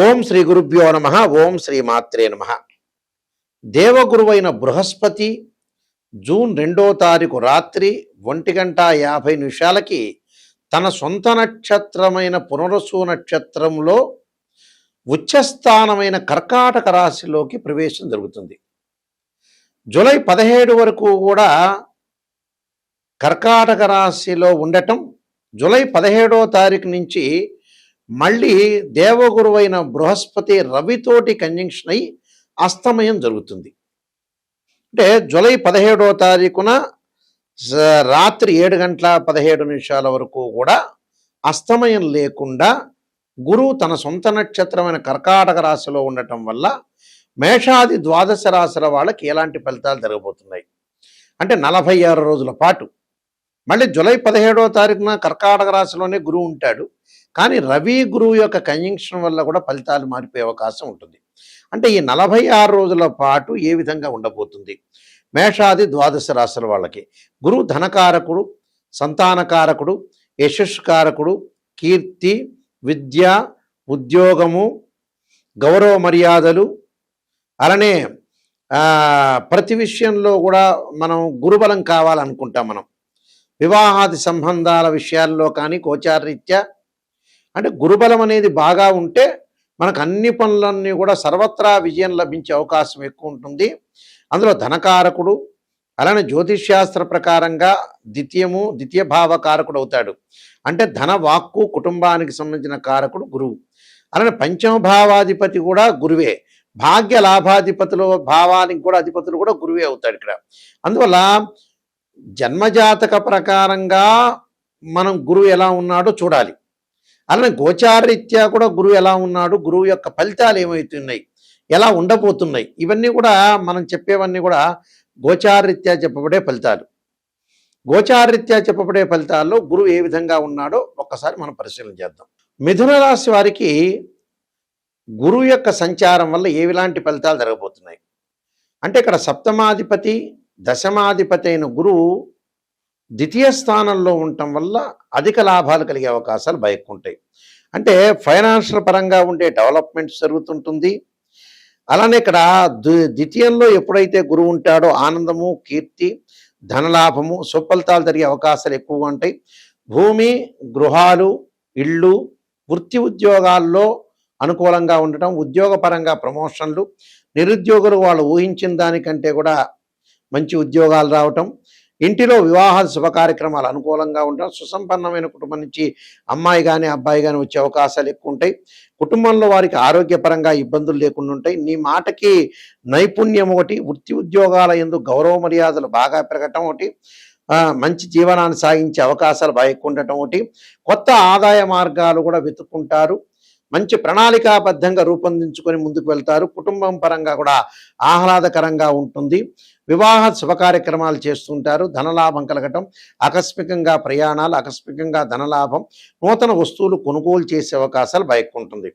ఓం శ్రీ గురుభ్యో నమ. ఓం శ్రీ మాత్రే నమ. దేవగురువైన బృహస్పతి జూన్ 2వ తారీఖు రాత్రి 1:50 తన సొంత నక్షత్రమైన పునరసు నక్షత్రంలో ఉచ్చస్థానమైన కర్కాటక రాశిలోకి ప్రవేశం జరుగుతుంది. జూలై 17 వరకు కూడా కర్కాటక రాశిలో ఉండటం, జూలై 17వ తారీఖు నుంచి మళ్ళీ దేవగురువైన బృహస్పతి రవితోటి కంజంక్షన్ అయి అస్తమయం జరుగుతుంది. అంటే జూలై 17వ తారీఖున రాత్రి 7:17 వరకు కూడా అస్తమయం లేకుండా గురువు తన సొంత నక్షత్రమైన కర్కాటక రాశిలో ఉండటం వల్ల మేషాది ద్వాదశ రాశుల వాళ్ళకి ఎలాంటి ఫలితాలు జరగబోతున్నాయి అంటే 46 రోజుల పాటు. మళ్ళీ జూలై 17వ తారీఖున కర్కాటక రాశిలోనే గురువు ఉంటాడు, కానీ రవి గురువు యొక్క కంజంక్షన్ వల్ల కూడా ఫలితాలు మారిపోయే అవకాశం ఉంటుంది. అంటే ఈ 46 రోజుల పాటు ఏ విధంగా ఉండబోతుంది మేషాది ద్వాదశ రాశుల వాళ్ళకి? గురువు ధనకారకుడు, సంతానకారకుడు, యశస్కారకుడు, కీర్తి, విద్య, ఉద్యోగము, గౌరవ మర్యాదలు, అలానే ప్రతి విషయంలో కూడా మనం గురుబలం కావాలనుకుంటాం. మనం వివాహాది సంబంధాల విషయాల్లో కానీ గోచారరీత్యా అంటే గురుబలం అనేది బాగా ఉంటే మనకు అన్ని పనులన్నీ కూడా సర్వత్రా విజయం లభించే అవకాశం ఎక్కువ ఉంటుంది. అందులో ధనకారకుడు, అలానే జ్యోతిష్శాస్త్ర ప్రకారంగా ద్వితీయ భావకారకుడు అవుతాడు. అంటే ధన, వాక్కు, కుటుంబానికి సంబంధించిన కారకుడు గురువు. అలానే పంచమ భావాధిపతి కూడా గురువే. భాగ్య లాభాధిపతులు, భావానికి కూడా అధిపతులు కూడా గురువే అవుతాడు ఇక్కడ. అందువల్ల జన్మజాతక ప్రకారంగా మనం గురువు ఎలా ఉన్నాడో చూడాలి. అలానే గోచారరీత్యా కూడా గురువు ఎలా ఉన్నాడు, గురువు యొక్క ఫలితాలు ఏమవుతున్నాయి, ఎలా ఉండబోతున్నాయి, ఇవన్నీ కూడా మనం చెప్పేవన్నీ కూడా గోచారరీత్యా చెప్పబడే ఫలితాలు. గోచారరీత్యా చెప్పబడే ఫలితాల్లో గురువు ఏ విధంగా ఉన్నాడో ఒక్కసారి మనం పరిశీలన చేద్దాం. మిథున రాశి వారికి గురువు యొక్క సంచారం వల్ల ఏలాంటి ఫలితాలు జరగబోతున్నాయి అంటే ఇక్కడ సప్తమాధిపతి, దశమాధిపతి అయిన గురువు ద్వితీయ స్థానంలో ఉండటం వల్ల అధిక లాభాలు కలిగే అవకాశాలు ఎక్కుంటాయి. అంటే ఫైనాన్షియల్ పరంగా ఉండే డెవలప్మెంట్స్ జరుగుతుంటుంది. అలానే ఇక్కడ ద్వితీయంలో ఎప్పుడైతే గురువు ఉంటాడో ఆనందము, కీర్తి, ధనలాభము, సుఫలితాలు జరిగే అవకాశాలు ఎక్కువగా ఉంటాయి. భూమి, గృహాలు, ఇళ్ళు, వృత్తి ఉద్యోగాల్లో అనుకూలంగా ఉండటం, ఉద్యోగపరంగా ప్రమోషన్లు, నిరుద్యోగులు వాళ్ళు ఊహించిన దానికంటే కూడా మంచి ఉద్యోగాలు రావటం, ఇంటిలో వివాహ శుభ కార్యక్రమాలు అనుకూలంగా ఉండడం, సుసంపన్నమైన కుటుంబం నుంచి అమ్మాయి కానీ అబ్బాయి కానీ వచ్చే అవకాశాలు ఎక్కువ ఉంటాయి. కుటుంబంలో వారికి ఆరోగ్యపరంగా ఇబ్బందులు లేకుండా ఉంటాయి. నీ మాటకి నైపుణ్యం ఒకటి, వృత్తి ఉద్యోగాల యందు గౌరవ మర్యాదలు బాగా పెరగటం ఒకటి, మంచి జీవనాన్ని సాగించే అవకాశాలు బాగా ఎక్కువ ఉండటం ఒకటి, కొత్త ఆదాయ మార్గాలు కూడా వెతుక్కుంటారు, మంచి ప్రణాళికాబద్ధంగా రూపొందించుకొని ముందుకు వెళ్తారు. కుటుంబం పరంగా కూడా ఆహ్లాదకరంగా ఉంటుంది. వివాహ శుభ కార్యక్రమాలు చేస్తుంటారు. ధనలాభం కలగటం, ఆకస్మికంగా ప్రయాణాలు, ఆకస్మికంగా ధనలాభం, నూతన వస్తువులు కొనుగోలు చేసే అవకాశాలు ఉంటుంది.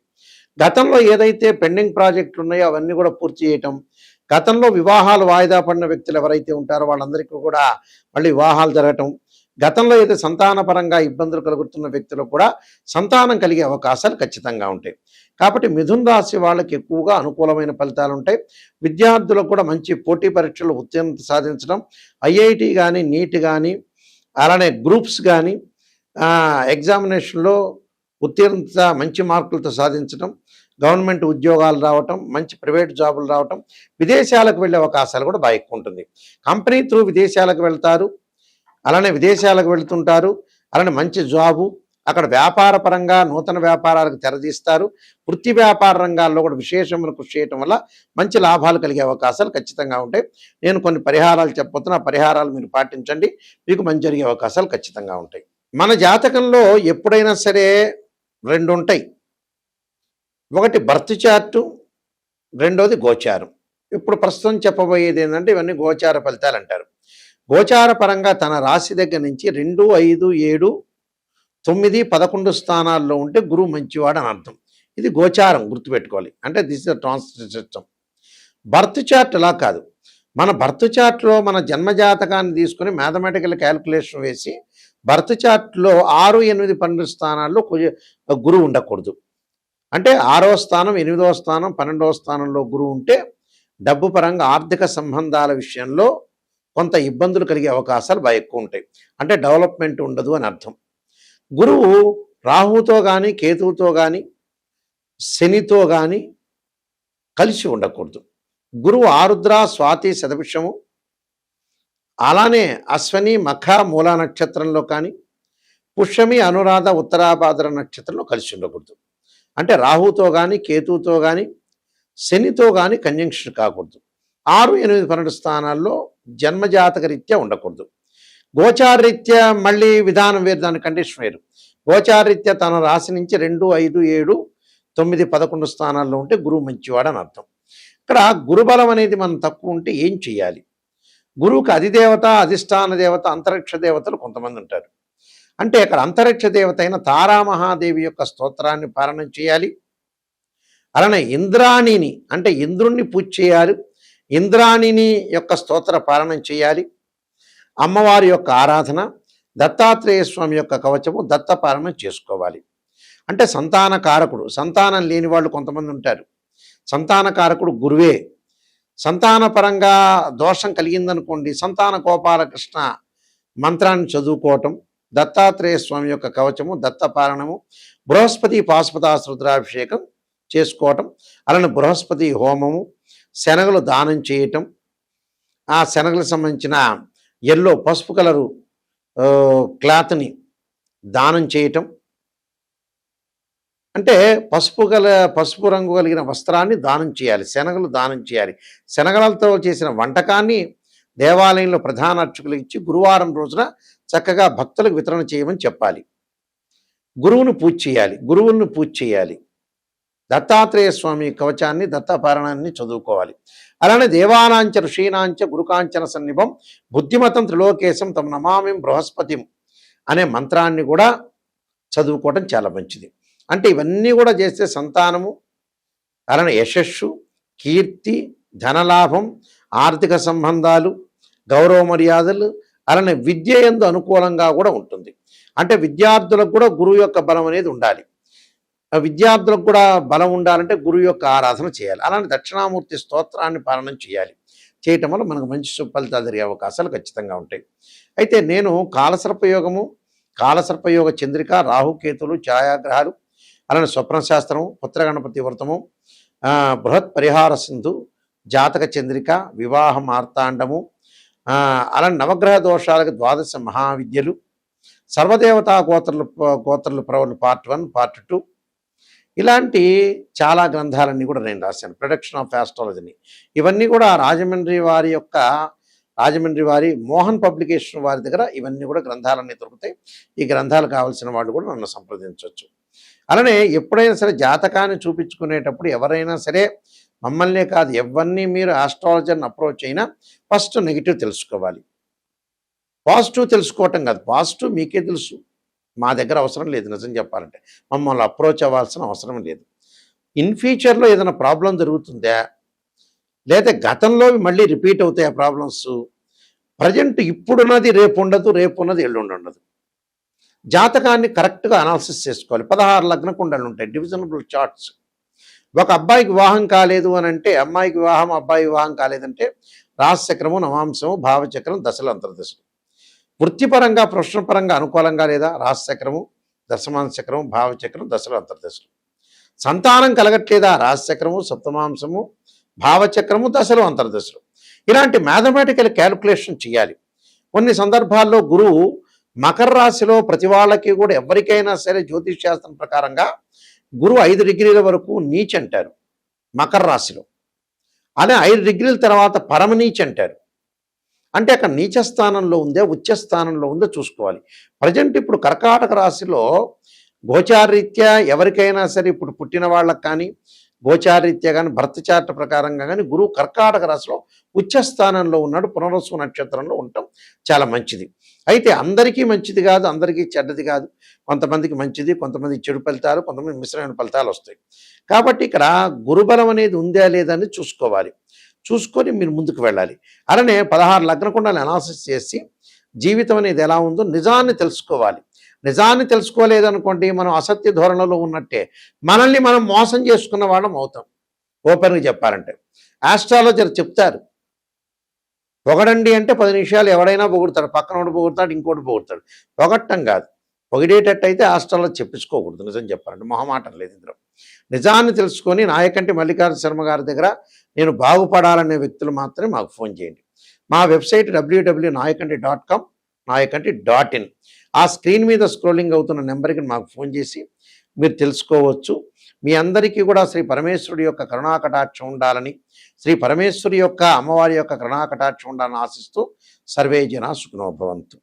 గతంలో ఏదైతే పెండింగ్ ప్రాజెక్టులు ఉన్నాయో అవన్నీ కూడా పూర్తి చేయటం, గతంలో వివాహాలు వాయిదా పడిన వ్యక్తులు ఎవరైతే ఉంటారో వాళ్ళందరికీ కూడా మళ్ళీ వివాహాలు జరగటం, గతంలో అయితే సంతానపరంగా ఇబ్బందులు కలుగుతున్న వ్యక్తులకు కూడా సంతానం కలిగే అవకాశాలు ఖచ్చితంగా ఉంటాయి. కాబట్టి మిథున రాశి వాళ్ళకి ఎక్కువగా అనుకూలమైన ఫలితాలు ఉంటాయి. విద్యార్థులకు కూడా మంచి పోటీ పరీక్షలు ఉత్తీర్ణత సాధించడం, ఐఐటి కానీ, నీట్ కానీ, అలానే గ్రూప్స్ కానీ ఎగ్జామినేషన్లో ఉత్తీర్ణత మంచి మార్కులతో సాధించడం, గవర్నమెంట్ ఉద్యోగాలు రావటం, మంచి ప్రైవేట్ జాబులు రావటం, విదేశాలకు వెళ్ళే అవకాశాలు కూడా బాగా ఎక్కువ ఉంటుంది. కంపెనీ త్రూ విదేశాలకు వెళ్తారు, అలానే విదేశాలకు వెళ్తుంటారు, అలానే మంచి జాబు, అక్కడ వ్యాపార పరంగా నూతన వ్యాపారాలకు తెరదీస్తారు. వృత్తి వ్యాపార రంగాల్లో కూడా విశేషమైన కృషి చేయటం వల్ల మంచి లాభాలు కలిగే అవకాశాలు ఖచ్చితంగా ఉంటాయి. నేను కొన్ని పరిహారాలు చెప్పబోతున్నా, పరిహారాలు మీరు పాటించండి, మీకు మంచి జరిగే అవకాశాలు ఖచ్చితంగా ఉంటాయి. మన జాతకంలో ఎప్పుడైనా సరే 2 ఉంటాయి. ఒకటి బర్త్ చార్టు, రెండోది గోచారం. ఇప్పుడు ప్రస్తుతం చెప్పబోయేది ఏంటంటే ఇవన్నీ గోచార ఫలితాలు అంటారు. గోచార పరంగా తన రాశి దగ్గర నుంచి 2, 5, 7, 9, 11 స్థానాల్లో ఉంటే గురువు మంచివాడు అని అర్థం. ఇది గోచారం, గుర్తుపెట్టుకోవాలి. అంటే this is the translation system. Birth chart అలా కాదు. మన బర్త్ చార్ట్లో మన జన్మజాతకాన్ని తీసుకుని మ్యాథమెటికల్ క్యాలిక్యులేషన్ వేసి బర్త్ చార్ట్లో 6, 8, 12 స్థానాల్లో గురువు ఉండకూడదు. అంటే 6వ స్థానం, 8వ స్థానం, 12వ స్థానంలో గురువు ఉంటే డబ్బు పరంగా ఆర్థిక సంబంధాల విషయంలో కొంత ఇబ్బందులు కలిగే అవకాశాలు బాగా ఎక్కువ ఉంటాయి. అంటే డెవలప్మెంట్ ఉండదు అని అర్థం. గురువు రాహుతో కానీ, కేతువుతో కానీ, శనితో కానీ కలిసి ఉండకూడదు. గురువు ఆరుద్ర, స్వాతి, శతభిషము, అలానే అశ్వని, మఖ, మూలా నక్షత్రంలో కానీ, పుష్యమి, అనురాధ, ఉత్తరాభాద్ర నక్షత్రంలో కలిసి ఉండకూడదు. అంటే రాహుతో కానీ, కేతువుతో కానీ, శనితో కానీ కంజంక్షన్ కాకూడదు. 6, 8, 12 స్థానాల్లో జన్మజాతక రీత్యా ఉండకూడదు. గోచారరీత్యా మళ్ళీ విధానం వేరు, దాని కండిషన్ వేరు. గోచారరీత్యా తన రాశి నుంచి 2, 5, 7, 9, 11 స్థానాల్లో ఉంటే గురువు మంచివాడు అని అర్థం. ఇక్కడ గురుబలం అనేది మనం తక్కువ ఉంటే ఏం చేయాలి? గురువుకి అధిదేవత, అధిష్టాన దేవత, అంతరిక్ష దేవతలు కొంతమంది ఉంటారు. అంటే అక్కడ అంతరిక్ష దేవత అయిన తారామహాదేవి యొక్క స్తోత్రాన్ని పారాయణం చేయాలి. అలానే ఇంద్రాణిని అంటే ఇంద్రుణ్ణి పూజ చేయాలి. ఇంద్రాణిని యొక్క స్తోత్ర పారాయణం చేయాలి. అమ్మవారి యొక్క ఆరాధన, దత్తాత్రేయ స్వామి యొక్క కవచము, దత్త పారాయణం చేసుకోవాలి. అంటే సంతాన కారకుడు, సంతానం లేని వాళ్ళు కొంతమంది ఉంటారు. సంతాన కారకుడు గురువే. సంతాన పరంగా దోషం కలిగిందనుకోండి, సంతాన గోపాలకృష్ణ మంత్రాన్ని చదువుకోవటం, దత్తాత్రేయ స్వామి యొక్క కవచము, దత్తపారణము, బృహస్పతి పాశుపతాశ్రుద్రాభిషేకం చేసుకోవటం, అలానే బృహస్పతి హోమము, శనగలు దానం చేయటం, ఆ శనగలకు సంబంధించిన ఎల్లో పసుపు కలరు క్లాత్ని దానం చేయటం, అంటే పసుపు రంగు కలిగిన వస్త్రాన్ని దానం చేయాలి, శనగలు దానం చేయాలి. శనగలతో చేసిన వంటకాన్ని దేవాలయంలో ప్రధాన అర్చకులకు ఇచ్చి గురువారం రోజున చక్కగా భక్తులకు వితరణ చేయమని చెప్పాలి. గురువును పూజ చేయాలి. దత్తాత్రేయ స్వామి కవచాన్ని, దత్తపారాయణాన్ని చదువుకోవాలి. అలానే దేవానాంచ ఋషీనాంచ గురుకాంచన సన్నిభం బుద్ధిమతం త్రిలోకేశం తమ నమామిం బృహస్పతిం అనే మంత్రాన్ని కూడా చదువుకోవడం చాలా మంచిది. అంటే ఇవన్నీ కూడా చేస్తే సంతానము, అలానే యశస్సు, కీర్తి, ధనలాభం, ఆర్థిక సంబంధాలు, గౌరవ మర్యాదలు, అలానే విద్య యందు అనుకూలంగా కూడా ఉంటుంది. అంటే విద్యార్థులకు కూడా గురువు యొక్క బలం అనేది ఉండాలి. విద్యార్థులకు కూడా బలం ఉండాలంటే గురువు యొక్క ఆరాధన చేయాలి. అలానే దక్షిణామూర్తి స్తోత్రాన్ని పాలన చేయాలి. చేయటం వల్ల మనకు మంచి ఫలితాలు జరిగే అవకాశాలు ఖచ్చితంగా ఉంటాయి. అయితే నేను కాలసర్పయోగ చంద్రిక, రాహుకేతులు, ఛాయాగ్రహాలు, అలానే స్వప్నశాస్త్రము, పుత్రగణపతి వ్రతము, బృహత్ పరిహార సింధు, జాతక చంద్రిక, వివాహ మార్తాండము, అలానే నవగ్రహ దోషాలకు 12 మహావిద్యలు, సర్వదేవతా గోత్రలు ప్రవలు పార్ట్ 1, పార్ట్ 2, ఇలాంటి చాలా గ్రంథాలన్నీ కూడా నేను రాశాను. ప్రొడక్షన్ ఆఫ్ ఆస్ట్రాలజీని ఇవన్నీ కూడా రాజమండ్రి వారి మోహన్ పబ్లికేషన్ వారి దగ్గర ఇవన్నీ కూడా గ్రంథాలన్నీ దొరుకుతాయి. ఈ గ్రంథాలు కావాల్సిన వాళ్ళు కూడా నన్ను సంప్రదించవచ్చు. అలానే ఎప్పుడైనా సరే జాతకాన్ని చూపించుకునేటప్పుడు ఎవరైనా సరే మమ్మల్నే కాదు ఎవరిని మీరు ఆస్ట్రాలజర్ని అప్రోచ్ అయినా ఫస్ట్ నెగిటివ్ తెలుసుకోవాలి. పాజిటివ్ తెలుసుకోవటం కాదు, పాజిటివ్ మీకే తెలుసు, మా దగ్గర అవసరం లేదు. నిజం చెప్పాలంటే మమ్మల్ని అప్రోచ్ అవ్వాల్సిన అవసరం లేదు. ఇన్ ఫ్యూచర్లో ఏదైనా ప్రాబ్లం జరుగుతుందా, లేదా గతంలో మళ్ళీ రిపీట్ అవుతాయి ఆ ప్రాబ్లమ్స్, ప్రజెంట్ ఇప్పుడున్నది రేపు ఉండదు, రేపు ఉన్నది ఎల్లుండి ఉండదు. జాతకాన్ని కరెక్ట్గా అనాలిసిస్ చేసుకోవాలి. 16 లగ్న కుండలు ఉంటాయి, డివిజనబుల్ చార్ట్స్. ఒక అబ్బాయికి వివాహం కాలేదు అని అంటే, అమ్మాయికి వివాహం, అబ్బాయి వివాహం కాలేదంటే రాశిచక్రము, నవాంశము, భావచక్రం, దశలు, అంతర్దశలు. వృత్తిపరంగా, ప్రొఫెషనల్ అనుకూలంగా లేదా రాశిచక్రము, దశమాంశచక్రము, భావచక్రం, దశలు, అంతర్దశలు. సంతానం కలగట్లేదా రాశిచక్రము, సప్తమాంశము, భావచక్రము, దశలు, అంతర్దశలు. ఇలాంటి మ్యాథమెటికల్ క్యాలిక్యులేషన్ చేయాలి. కొన్ని సందర్భాల్లో గురువు మకర రాశిలో ప్రతి వాళ్ళకి కూడా ఎవరికైనా సరే జ్యోతిష్ శాస్త్రం ప్రకారంగా గురువు 5 డిగ్రీల వరకు నీచ్ అంటారు మకర రాశిలో. అదే 5 డిగ్రీల తర్వాత పరమనీచ్ అంటారు. అంటే అక్కడ నీచ స్థానంలో ఉందే, ఉచ్చ స్థానంలో ఉందో చూసుకోవాలి. ప్రజెంట్ ఇప్పుడు కర్కాటక రాశిలో గోచారరీత్యా ఎవరికైనా సరే ఇప్పుడు పుట్టిన వాళ్ళకి కానీ, గోచారరీత్యా కానీ, భర్త చార్ట్ ప్రకారంగా కానీ గురువు కర్కాటక రాశిలో ఉచ్చ స్థానంలో ఉన్నాడు. పునర్వసు నక్షత్రంలో ఉండటం చాలా మంచిది. అయితే అందరికీ మంచిది కాదు, అందరికీ చెడ్డది కాదు. కొంతమందికి మంచిది, కొంతమంది చెడు ఫలితాలు, కొంతమంది మిశ్రమైన ఫలితాలు వస్తాయి. కాబట్టి ఇక్కడ గురుబలం అనేది ఉందా లేదా అని చూసుకోవాలి. చూసుకొని మీరు ముందుకు వెళ్ళాలి. అలానే 16 లగ్న కుండలు అనాలిసిస్ చేసి జీవితం అనేది ఎలా ఉందో నిజాన్ని తెలుసుకోవాలి. నిజాన్ని తెలుసుకోలేదనుకోండి, మనం అసత్య ధోరణిలో ఉన్నట్టే. మనల్ని మనం మోసం చేసుకున్న వాళ్ళం అవుతాం. ఓపెన్గా చెప్పాలంటే ఆస్ట్రాలజర్ చెప్తారు, పొగడండి అంటే 10 నిమిషాలు ఎవడైనా పొగుడతాడు, పక్కనోడు పొగుడతాడు, ఇంకోటి పొగుడతాడు. పొగట్టం కాదు, పొగిడేటట్టయితే ఆస్ట్రాలజీ చెప్పించుకోకూడదు. నిజం చెప్పాలంటే మొహమాటం లేదు ఇందులో. నిజాన్ని తెలుసుకొని నాయకంటి మల్లికార్జున శర్మ గారి దగ్గర నేను బాగుపడాలనే వ్యక్తులు మాత్రమే మాకు ఫోన్ చేయండి. మా వెబ్సైట్ www.nayakanti.com, nayakanti.in. ఆ స్క్రీన్ మీద స్క్రోలింగ్ అవుతున్న నెంబర్కి మాకు ఫోన్ చేసి మీరు తెలుసుకోవచ్చు. మీ అందరికీ కూడా శ్రీ పరమేశ్వరుడి యొక్క కరుణాకటాక్షం ఉండాలని, శ్రీ పరమేశ్వరి యొక్క అమ్మవారి యొక్క కరుణాకటాక్షం ఉండాలని ఆశిస్తూ సర్వే జనా సుఖినో భవంతు.